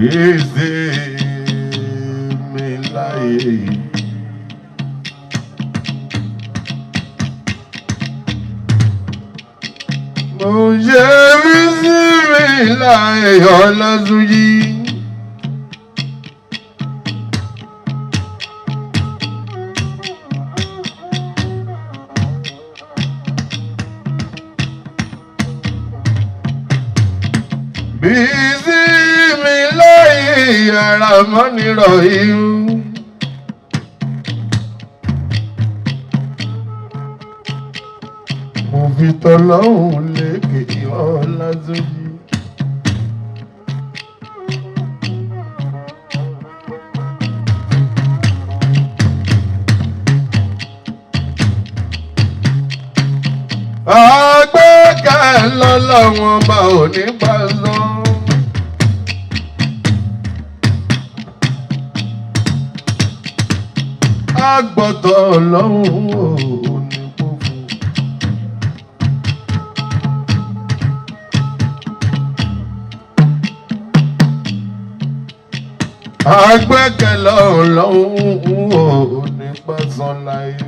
gbèsè mi láyé. Mo ṣe gbèsè mi láyé Ọlátúnjí. Bísí mi láyé ara mọ́ nírọ̀ irú. Mo fi tọ́lọ́hùn lékè Ọlátúnjí. Àgbẹ̀kẹ̀ lọ́lọ́wọ́n bá ò ní pàṣọ. Àgbọ̀tọ̀ Ọlọ́run ò ní kó fún. Àgbẹ̀kẹ̀ lọ́lọ́run ò ní pàṣọ láyé.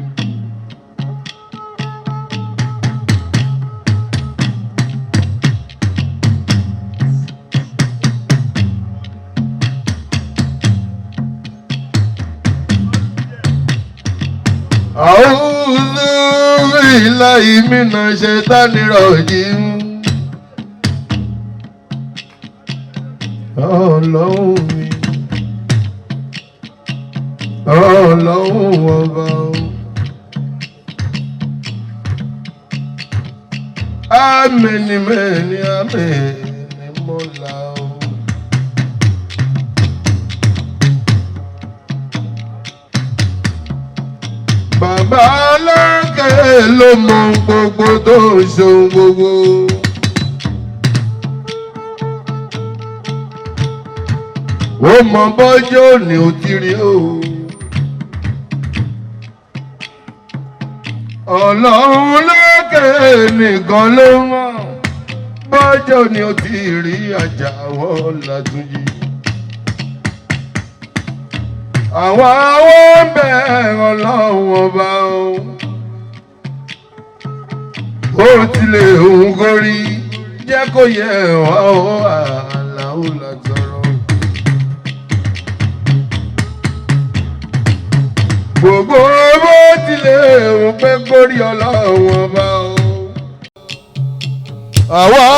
A'udhu billahi minash shaitani rajim. Ọlọ́run mi, Ọlọ́run ọba o. Àmín mẹ́ni àmín mọ́lá o. Bàbá aláǹkẹ́ ló mọ gbogbo tó ń ṣohun gbogbo. Ó mọ bọ́jọ́ òní ò ti rí o. Ọlọ́run lókè nìkan ló mọ̀ bọ́jọ́ òní ò ti rí Àjàó Ọlátúnjí. Àwọn bẹ̀rẹ̀ Ọlọ́run ọba o. Ó tilẹ̀ òun gorí jẹ́ kó yẹ wá o Àlàó látọrọ. Gbogbo bó tilẹ̀ òun pé gorí Ọlọ́run ọba o. Àwọn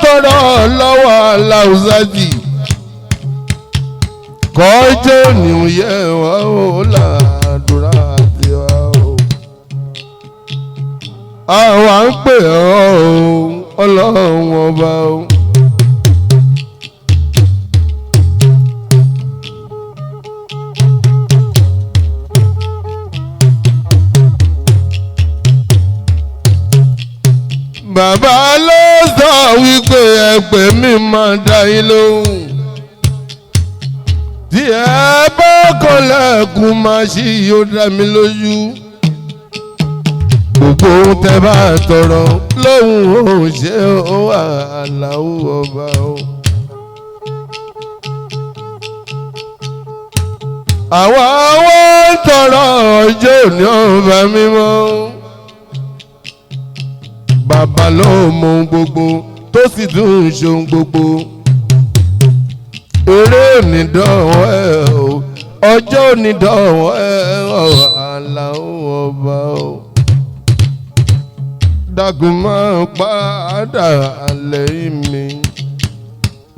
tọrọ lọ́wọ́ aláùsájì. Kọjọ́ ni ó yẹ wá o ládùúrà tí wá o. Àwa ń pè ọ́ o Ọlọ́run ọba o. Bàbá ló sọ wípé ẹgbẹ́ mi máa dá yín lóhùn. Tí ẹ bá kọlẹ̀kùn máa ṣí yóò dá mi lójú. Gbogbo ohun tẹ bá tọrọ lóhùn ò ṣe ó wà Àlàó ọba o. Àwọn ń tọrọ ọjọ́ òní ọba mímọ́. Bàbá ló mọ ohun gbogbo tó sì tún ṣe ohun gbogbo. Eré onídọ̀wọ́ ẹ̀ o, ọjọ́ onídọ̀wọ́ ẹ̀ o, Àlàó ọba o. Dákun máa padà lẹ́yìn mi,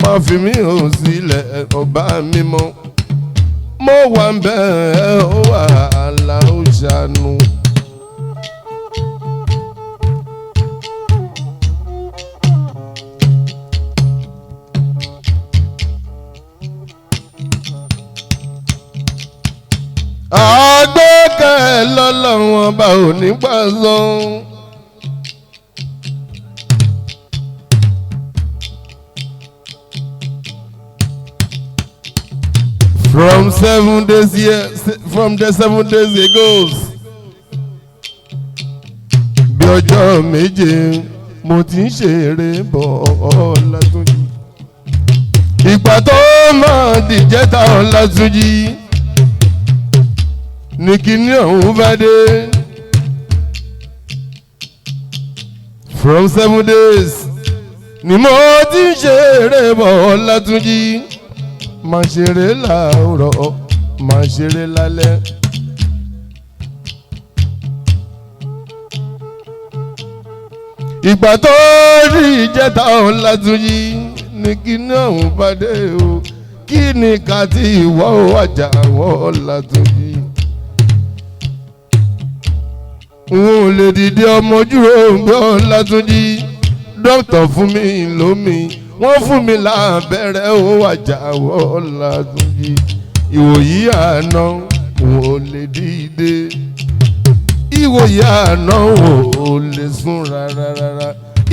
má fi mí hàn sílẹ̀ ọba mímọ́. Mo wà ń bẹ̀ ó wà Àlàó ṣàánú. Àgbẹ̀kẹ̀ lọ́lọ́run ọba ò ní pàṣọ. From the 7 days ago, bí ọjọ́ méje mo ti ń ṣeré bọ̀ Ọlátúnjí. Ìgbà tó máa dìjẹ́ta Ọlátúnjí ní kíní ọ̀hún bá dé. From 7 days ni mo ti ń ṣeré bọ̀ Ọlátúnjí, máa ṣeré láàárọ̀ máa ṣeré lálẹ́. Ìgbà tó rí ìjẹta Ọlátúnjí ní kíní ọ̀hún bá dé o, kí ni ká tí ìwọ wájà wọ Ọlátúnjí. N ò lè dìde ọmọ ojúrò òǹgbẹ Ọlátúnjí, dókítà fún mi lómi, wọ́n fún mi lábẹ́rẹ́ ó wájà wọ Ọlátúnjí. Ìwòyí àná n ò lè dìde, ìwòyí àná n ò lè sùn rárá,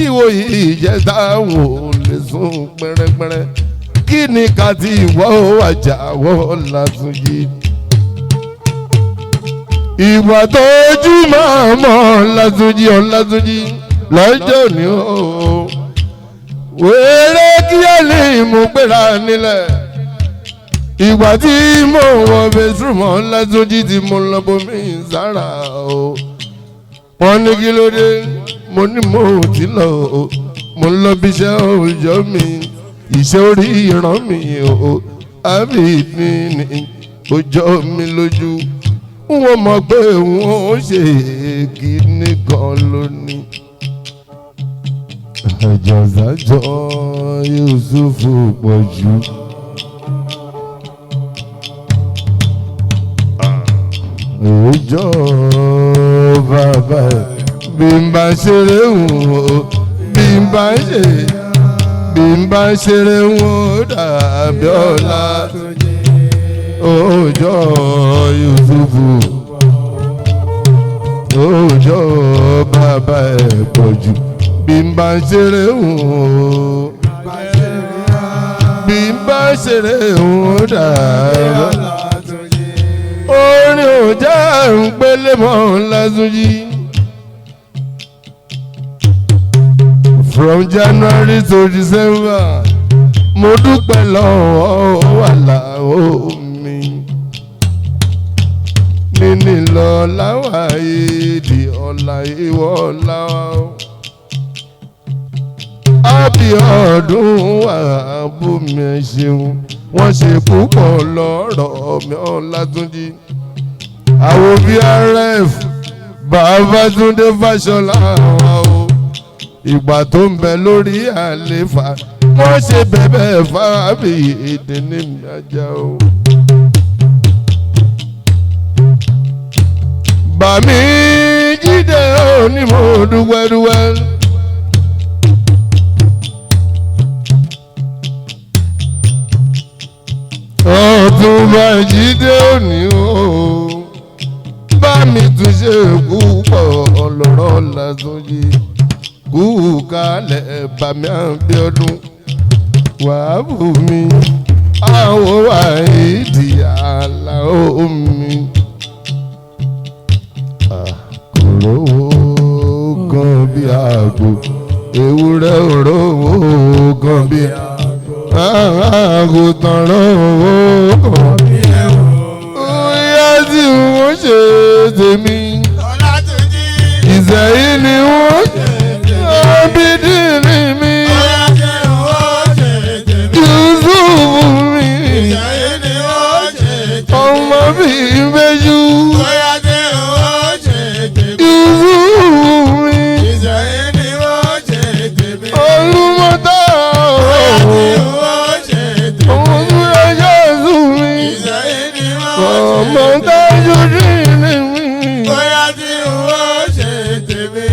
ìwòyí ìjẹta n ò lè sùn pẹ́rẹ́pẹ́rẹ́. Kí ni ká tí ìwọ wájà wọ Ọlátúnjí. Ìgbà tó jú máa mọ̀ Ọlátúnjí lọ́jọ́ ní o, wéré kí ẹ lè mú gbéra nílẹ̀. Ìgbà tí mo wọ bẹ́sùmọ̀ Ọlátúnjí tí mo lọ bomi sára o, wọ́n ní kí ló dé, mo ní mo ti lọ o, mo ń lọ bí iṣẹ́ òòjọ́ mi, iṣẹ́ orí ìran mi o, àbí ní ọjọ́ mi lójú. Wọ́n mọ̀ pé wọ́n ṣe kíní kan lónìí. Àjọ̀sájọ́ Yusufu pọ̀ jù. Òòjọ́ bàbá ẹ̀ bí n bá ṣeré wò, bí n bá ṣeré wò dàbí ọ̀la. Òòjọ́ Yusufu, òòjọ́ bàbá ẹ̀ pọ̀ jù. Bí n bá ṣeré wò, bí n bá ṣeré wò dàbí. Orin ò jẹ́ ń pélé mọ́ Ọlátúnjí. From January to December, mo dúpẹ́ lọ́wọ́ Àlàó mi. Níní lọ láwà èdè ọ̀la ìwọ láwà o. Ábí ọdún wà bómi ẹ ṣeun, wọ́n ṣe púpọ̀ lọ́rọ̀ mi Ọlátúnjí. Àwọn BRF Babátúndé Fáṣọlá wa o, ìgbà tó ń bẹ lórí àléfà wọ́n ṣe bẹ̀bẹ̀ fábí èdè ní ìyájà o. Bàmí Jídé ò ní mo dúpẹ́dúpẹ́. Ọ̀túnba Jídé ò ní o, bá mi tún ṣe púpọ̀ ọlọ́rọ̀ Ọlátúnjí. Kú kalẹ̀ Bàmí Abíọ́dún Wàhábù mi, àwọn Wáídì Àlàó mi. Kòrówó gan bí àgbò, ewúrẹ́ òrówó gan bí àgùntàn rówó gan bí ẹ̀wọ̀. Óyá tí wọ́n ṣe tèmi, Ìsẹ̀yìn ni wọ́n ṣe Abídìrí mi, Yusufu mi, ọmọ bí méjú, Yusufu mi, Olúmọ̀tá ọmọ bí Jésù mi, ọmọ tájú dìrí mi,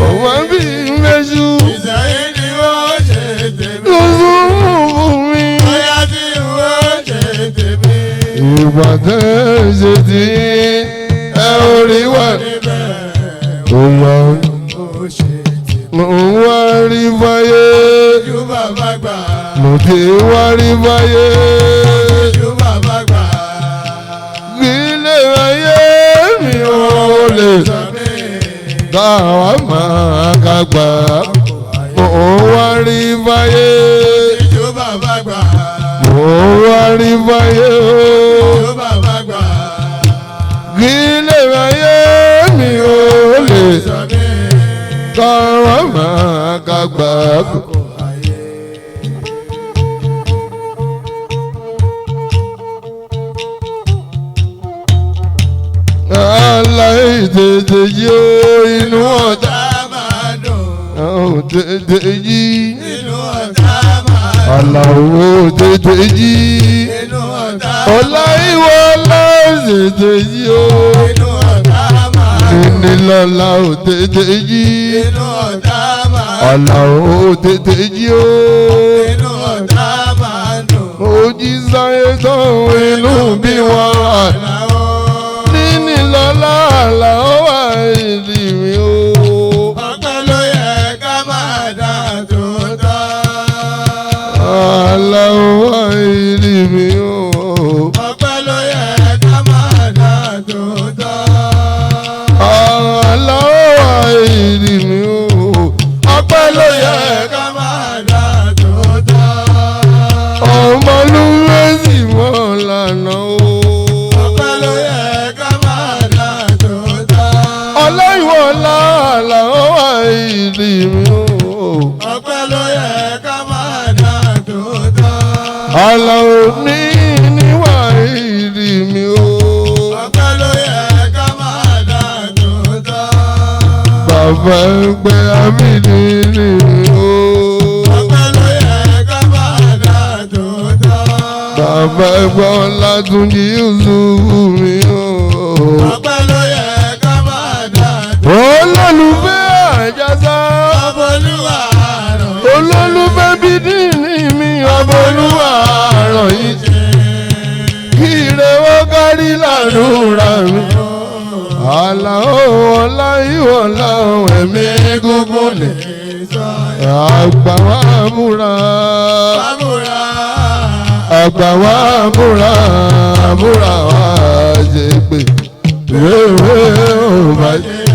ọmọ bí méjú. Ìgbà kan ṣe tí ẹ ò rí wà níbẹ̀, ó yọ mo wá rí fáyé, mo ti wá rí fáyé, ilé ayé mi ò lè káwa máa kagbà, mo wá rí fáyé, mo wá rí àgbà. Aláìtètè yí inú ọ̀tá máa dùn. Tètè yí inú ọ̀tá máa dùn. Aláwo tètè yí inú ọ̀tá máa dùn. Ọláìwọlá tètè yí inú ọ̀tá máa dùn. Nínílọ́lá tètè yí inú ọ̀tá máa dùn. Aláwo tètè yí inú ọ̀tá máa dùn. Ojí sáyé tán inú bí wọ́n wà. Lọ́lá àlàó wà ìdí mi o. Ọpẹ́ ló yẹ ká máa dá tó tọ́. Àlàó wà ìdí mi o. Ọpẹ́ ló yẹ ká máa dá tó tọ́. Àlàó wà ìdí mi o. Ọpẹ́ ló yẹ ká máa dá tó tọ́. Ọmọlúwẹ̀ sì mọ́ lànà o. Ọláìwọlá àlàó wà ìdí mi o. Ọpẹ́ ló yẹ ká máa dá tó tọ́. Àlàó ní níwà ìdí mi o. Ọpẹ́ ló yẹ ká máa dá tó tọ́. Bàbá ẹgbẹ́ Amídì ni o. Ọpẹ́ ló yẹ ká máa dá tó tọ́. Bàbá ẹgbẹ́ Ọlátúnjí Yúsúfù mi o. Ọpẹ́ ló yẹ ká máa dá tó tọ́. Olólùfẹ́ Àjàsá. Ọbọlúwà àrọ̀ yìí. Olólùfẹ́ Bídìní mi. Ọbọlúwà àrọ̀ yìí. Kí ire ó kárí làdúrà mi. Àlàó Ọláìwọlá ẹ̀mí gúngún ni. Àgbà wa múra. Àgbà wa múra. Múra wa ṣe pé. Wéwé ò bàjẹ́.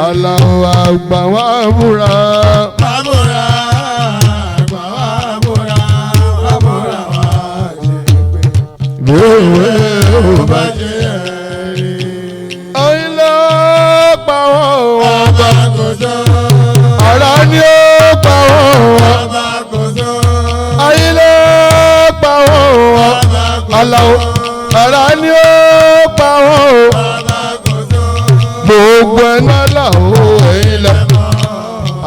Àlàó àgbà wa múra. Múra. Àgbà wa múra. Múra wa ṣe pé. Wéwé ò bàjẹ́. Àyìnlá pa wọ́n ọba kò sọ. Àrà ni ó pa wọ́n ọba kò sọ. Àyìnlá pa wọ́n ọba kò sọ. Àlàó àrà ni ó pa wọ́n ọba kò sọ. Gbogbo ẹ̀ná làó ẹ̀yìn lẹ̀.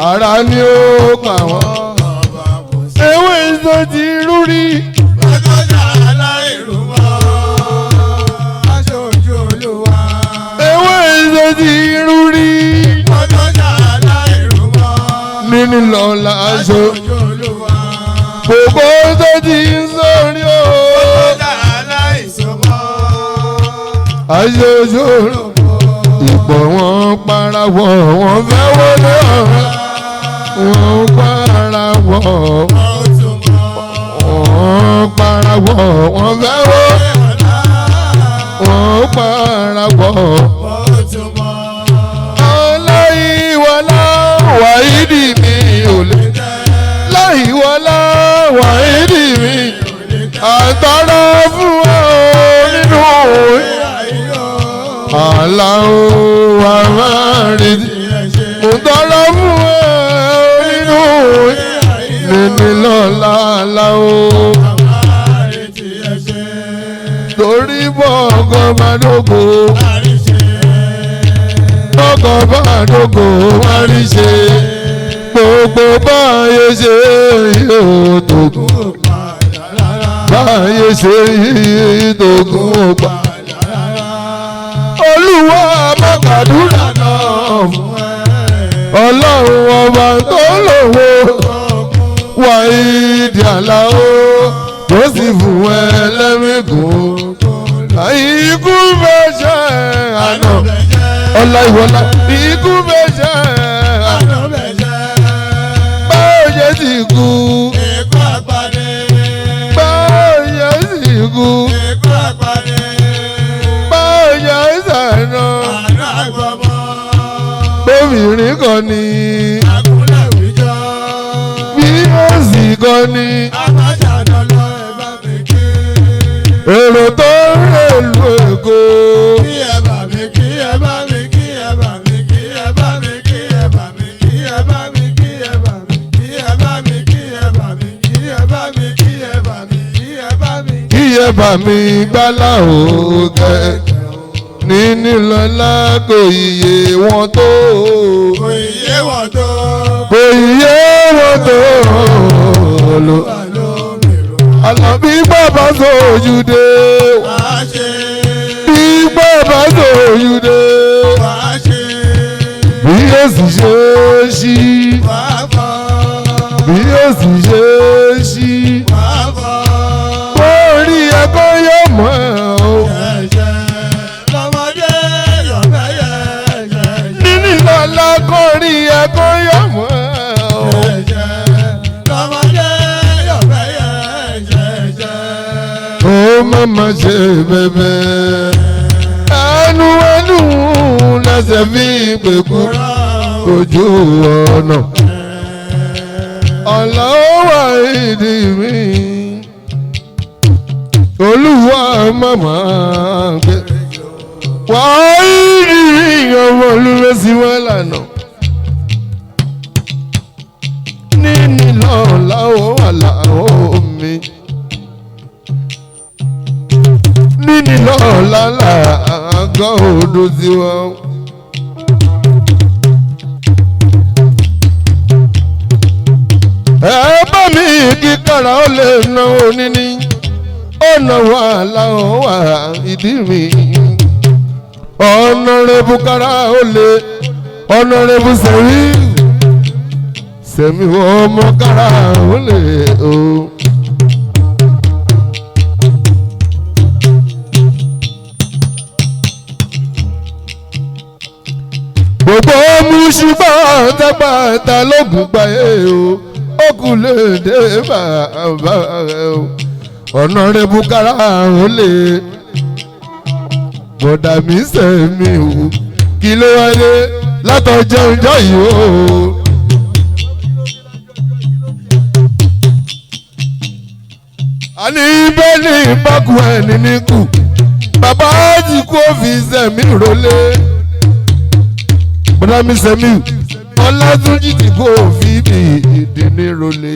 Àrà ni ó pa wọ́n ọba kò sọ. Ewé ìsọ ti rúrí. Ọjọ́jà aláìrúmọ́. Aṣojú Olúwa. Ewé ìsọ ti rúrí. Ọjọ́jà aláìrúmọ́. Nínú lọ́la aṣojú Olúwa. Gbogbo tó ti ń sọ̀rí o. Ọjọ́jà aláìsọmọ́. Aṣojú Olúwa. Ìpọ̀ wọn para wọ̀ wọ́n fẹ́ wọlé ọ̀rọ̀. Wọ́n para wọ̀. Wọ́n para wọ̀ wọ́n fẹ́ wọlé ọ̀rọ̀. Wọ́n para wọ̀. Ọláìwọlá wàhídì mi ò lè. Láìwọlá wàhídì mi. Àtọ́rọ fún ọ nínú òwe. Àlàó àmàrìdì. Mo tọ́rọ fún ọ nínú òwe. Nínílọ́lá Àlàó. Torí bọ́ọ̀gọ́ máa dógò. Bọ́ọ̀gọ́ máa dógò wá rí ṣe. Gbogbo báyé ṣe yóò tókùn. Báyé ṣe yìí tókùn ó pa. Olúwa mọ́kàdúrà náà fún ẹ. Ọlọ́run ọba tó lòwò. Wàhídì Àlàó tó sì fún ẹ lẹ́mìgún. Ikú fẹsẹ̀ àná. Ọláìwọlá ikú fẹsẹ̀ àná. Báwo ṣe ti kú? Ikú àpàdé. Báwo ṣe ti kú? Ikú àpàdé. Báwo ṣe sànà? Àná àgbọ̀mọ́. Bóbìnrin kan ní. Àkúnlẹ̀ wíjọ́. Bí ó sì kan ní. Àbájáde lọ ẹ̀ bá mi kí. Èrò tó ń rèlú Èkó. Kí ẹ bá mi kí ẹ bá mi kí ẹ bá mi kí ẹ bá mi kí ẹ bá mi kí ẹ bá mi kí ẹ bá mi kí bá mi gbálà òkè níní lọ́lá kò iye wọn tó. kò iye wọn tó. kò iye wọn tó. Àlàbí bàbá sójú dé. wàá ṣe. bí bàbá sójú dé. wàá ṣe. bí yóò sì ṣe é ṣí. wàá fọ́. bí yóò sì ṣe é ṣí. wàá fọ́. orí ẹ̀kọ́ yóò mọ̀ ọ́. ṣẹ̀ṣẹ̀ lọ́mọdé yọ̀bẹ yẹ ṣẹ̀ṣẹ̀. níní lọ́lá kọrí ẹ̀kọ́ yóò mọ̀ ọ́. ṣẹ̀ṣẹ̀ lọ́mọdé yọ̀bẹ yẹ ṣẹ̀ṣẹ̀. ó má má ṣe bẹ̀bẹ̀ ẹnu lẹ́sẹ̀ fi pèkú ojú ọ̀nà ọ̀làwọ̀ ìdí mi olúwa màmá gbé wà á ìdí ọmọ olúwẹ̀sí wọn lànà níní lọ́la ó wà láwọn mi. Níní lọ́la làgọ́ odò sí wọn. ẹ bá mi kí kára ó lè náwó níní ó náwó àláwọ̀ wà ìdí mi. ọ̀nàrẹ́bù kára ó lè ọ̀nàrẹ́bù sẹ̀mí ọmọ kára ó lè o. gbogbo mùsùlùmí tẹ́gbàtà lóògùn gbàyè o ó kù lè dé bàbá rẹ o ọ̀nà rẹ̀ bukara ó lè bọ̀dà mi sẹ́mi o kí ló wáyé látọjọ́ ọjọ́ yìí o. àní bẹ́ẹ̀ ni ìbákú ẹni ní kù bàbá ti kó fi sẹ́mi rólé bọ́dá mi sẹ́mi ọlátúnjì tí kò fi ìdí ní rólé.